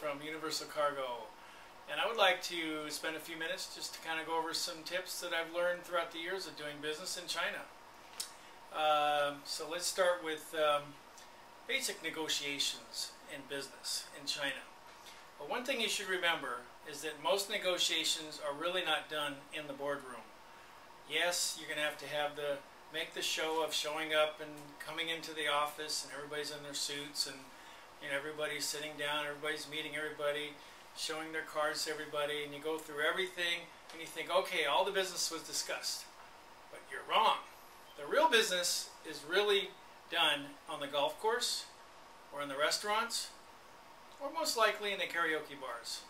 from Universal Cargo, and I would like to spend a few minutes just to kind of go over some tips that I've learned throughout the years of doing business in China. So let's start with basic negotiations in business in China. But one thing you should remember is that most negotiations are really not done in the boardroom. Yes, you're going to have make the show of showing up and coming into the office and everybody's in their suits and everybody's sitting down, everybody's meeting everybody, showing their cards to everybody, and you go through everything and you think, okay, all the business was discussed. But you're wrong. The real business is really done on the golf course or in the restaurants or most likely in the karaoke bars.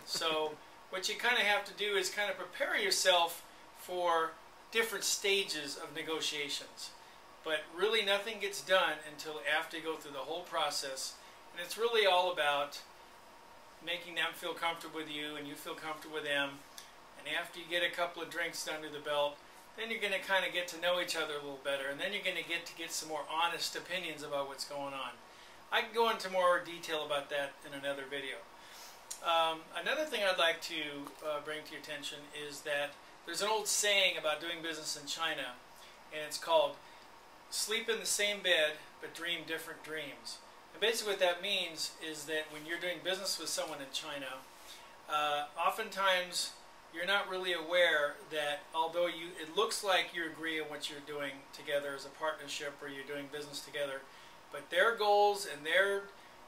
So what you kind of have to do is kind of prepare yourself for different stages of negotiations. But really nothing gets done until after you go through the whole process. And it's really all about making them feel comfortable with you and you feel comfortable with them. And after you get a couple of drinks under the belt, then you're going to kind of get to know each other a little better. And then you're going to get some more honest opinions about what's going on. I can go into more detail about that in another video. Another thing I'd like to bring to your attention is that there's an old saying about doing business in China, and it's called sleep in the same bed but dream different dreams. And basically what that means is that when you're doing business with someone in China, oftentimes you're not really aware that although it looks like you agree on what you're doing together as a partnership or you're doing business together, but their goals and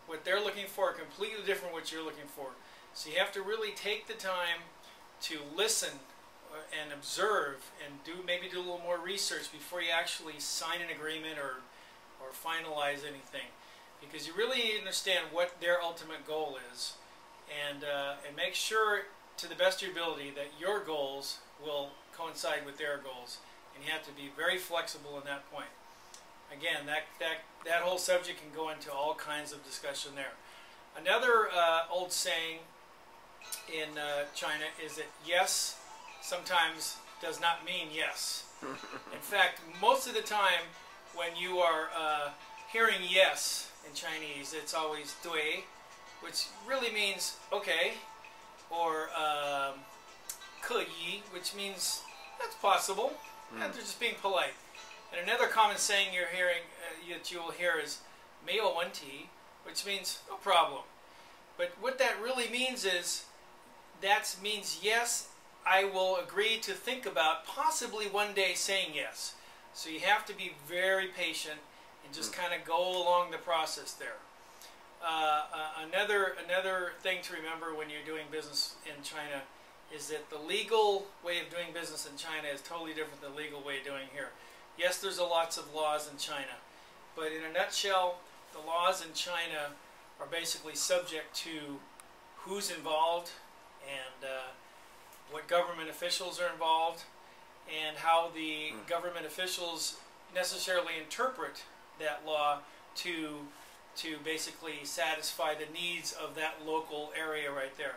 what they're looking for are completely different from what you're looking for. So you have to really take the time to listen and observe and maybe do a little more research before you actually sign an agreement or finalize anything, because you really need to understand what their ultimate goal is, and make sure to the best of your ability that your goals will coincide with their goals, and you have to be very flexible in that point. Again, that whole subject can go into all kinds of discussion there. Another old saying in China is that yes sometimes does not mean yes. In fact, most of the time when you are hearing yes in Chinese, it's always dui, which really means okay, or ke yi, which means that's possible, and they're just being polite. And another common saying you're hearing, that you will hear is 没有问题, which means no problem. But what that really means is, that means yes, I will agree to think about possibly one day saying yes. So you have to be very patient and just kind of go along the process there. Another thing to remember when you're doing business in China is that the legal way of doing business in China is totally different than the legal way of doing here. Yes, there's lots of laws in China, but in a nutshell, the laws in China are basically subject to who's involved and what government officials are involved and how the government officials necessarily interpret that law to basically satisfy the needs of that local area right there.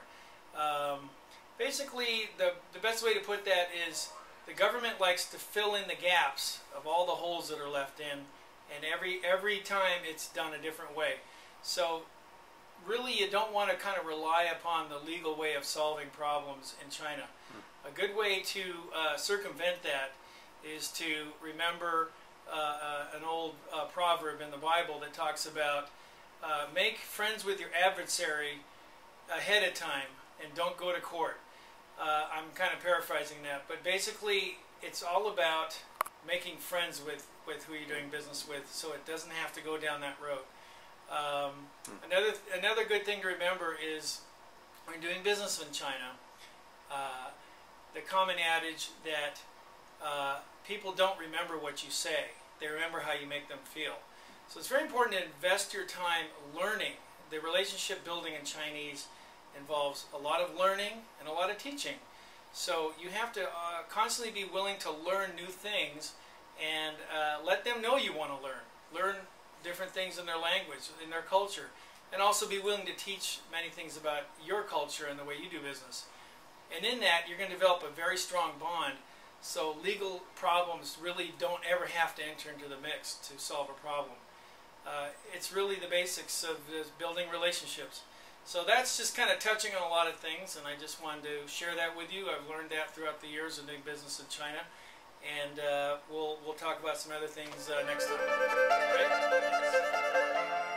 Basically, the best way to put that is the government likes to fill in the gaps of all the holes that are left in, and every time it's done a different way. So really you don't want to kind of rely upon the legal way of solving problems in China. A good way to circumvent that is to remember an old proverb in the Bible that talks about make friends with your adversary ahead of time and don't go to court. I'm kind of paraphrasing that, but basically it's all about making friends with who you're doing business with, so it doesn't have to go down that road. Another good thing to remember is when doing business in China, the common adage that people don't remember what you say, they remember how you make them feel. So it's very important to invest your time learning. The relationship building in Chinese involves a lot of learning and a lot of teaching. So you have to constantly be willing to learn new things and let them know you want to learn. Learn different things in their language, in their culture, and also be willing to teach many things about your culture and the way you do business. And in that, you're going to develop a very strong bond, so legal problems really don't ever have to enter into the mix to solve a problem. It's really the basics of building relationships. So that's just kind of touching on a lot of things, and I just wanted to share that with you. I've learned that throughout the years of doing business in China, and we'll talk about some other things next time. All right? Thanks.